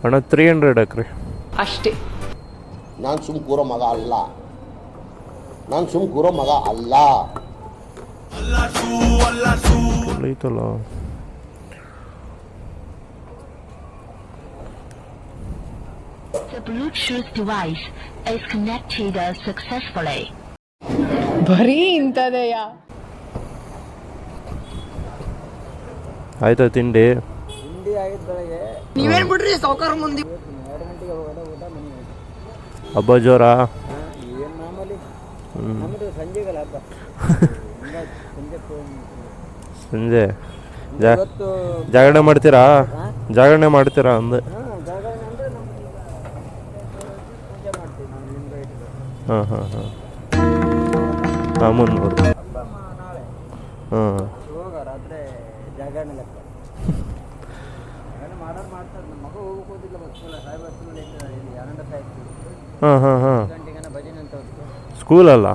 ಅಣ್ಣ 300 ಹಾಕ್ರಿ ಅಷ್ಟೇ. ನಾನು ಸುಮ್ ಕೂರೋ ಮಗ ಅಲ್ಲ, ಐತಲ್ಲ. The Bluetooth device is connected successfully. ಬರೀ ಇಂಥದೆಯಾ? ಆಯ್ತಾ ತಿಂಡಿ? ನೀವೇನ್ ಬಿಡ್ರಿ ಸಾವುಕಾರ ಮುಂದೆ. ಹಬ್ಬ ಜೋರಾ? ಸಂಜೆ ಜಾಗರಣೆ ಮಾಡ್ತೀರಾ? ಜಾಗರಣೆ ಮಾಡ್ತೀರಾ ಅಂದೆ. ಹಾಂ ಹಾಂ ಹಾಂ ಹಾಂ 300. ಹಾಂ ಹಾಂ ಹಾಂ ಹಾಂ ಸ್ಕೂಲಲ್ಲ?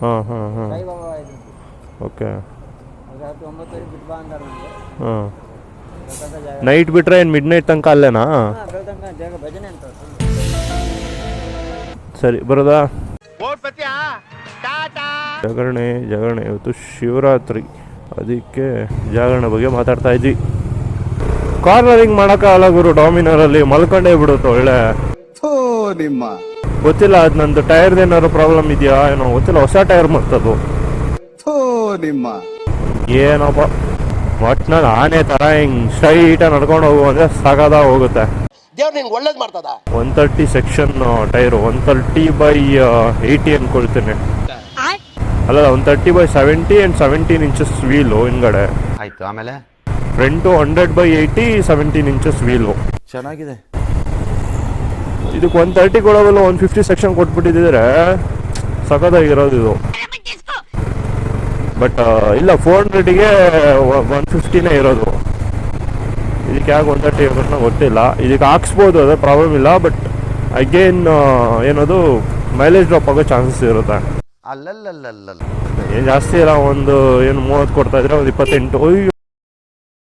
ಹಾಂ ಹಾಂ ಹಾಂ ಓಕೆ. ಹಾಂ ನೈಟ್ ಬಿಟ್ರೆ ಏನು ಮಿಡ್ ನೈಟ್ ತನಕ ಅಲ್ಲೇನಾ? ಸರಿ ಬರೋದಾ? ಜಾಗರಣೆ ಇವತ್ತು ಶಿವರಾತ್ರಿ, ಅದಕ್ಕೆ ಜಾಗರಣೆ ಬಗ್ಗೆ ಮಾತಾಡ್ತಾ ಇದ್ವಿ. ಕಾರ್ನರಿಂಗ್ ಮಾಡೋಕ್ಕಾಗಲ್ಲ ಗುರು, ಡಾಮಿನರಲ್ಲಿ ಮಲ್ಕೊಂಡೇ ಬಿಡುತ್ತೆ ಒಳ್ಳೆ. ಗೊತ್ತಿಲ್ಲ ಅದು ನಂದು ಟೈರ್ದು ಏನಾದ್ರು ಪ್ರಾಬ್ಲಮ್ ಇದೆಯಾ ಏನೋ ಗೊತ್ತಿಲ್ಲ, ಹೊಸ ಟೈರ್ ಮತ್ತದು ಏನಪ್ಪ. ಒಟ್ನಲ್ಲಿ ಆನೆ ಥರ ಹಿಂಗೆ ಸ್ಟ್ರೈಟಾಗಿ ನಡ್ಕೊಂಡು ಹೋಗು ಅಂದರೆ ಸಾಕಾದ ಹೋಗುತ್ತೆ. 130 ಸೆಕ್ಷನ್ ಟೈರು, 130/80 ಅನ್ಕೊಳ್ತೇನೆ. ಅಲ್ಲ 130/70 and 17 ಇಂಚಸ್ ವೀಲು ಹಿಂದ್ಗಡೆ. ಆಯ್ತು, ಆಮೇಲೆ ಫ್ರಂಟು 100/80 17 ಇಂಚಸ್ ವೀಲು. ಚೆನ್ನಾಗಿದೆ. ಇದಕ್ಕೆ 130 ಕೊಡೋದಲ್ಲ 150 ಸೆಕ್ಷನ್ ಕೊಟ್ಬಿಟ್ಟಿದ್ರೆ ಸಖತ್ತಾಗಿರೋದು ಇದು. ಬಟ್ ಇಲ್ಲ 400ಗೆ 150ನೇ ಇರೋದು. ಇದಕ್ಕೆ ಯಾಕೆ 130 ಇರೋದನ್ನ ಗೊತ್ತಿಲ್ಲ. ಇದಕ್ಕೆ ಹಾಕ್ಸ್ಬೋದು, ಅದೇ ಪ್ರಾಬ್ಲಮ್ ಇಲ್ಲ. ಬಟ್ ಅಗೇನ್ ಏನದು ಮೈಲೇಜ್ ಡ್ರಾಪ್ ಆಗೋ ಚಾನ್ಸಸ್ ಇರುತ್ತೆ. ಅಲ್ಲಲ್ಲಲ್ಲಲ್ಲ ಏನು ಜಾಸ್ತಿ ಇಲ್ಲ, ಒಂದು ಏನು 30 ಕೊಡ್ತಾ ಇದ್ರೆ ಒಂದು 28.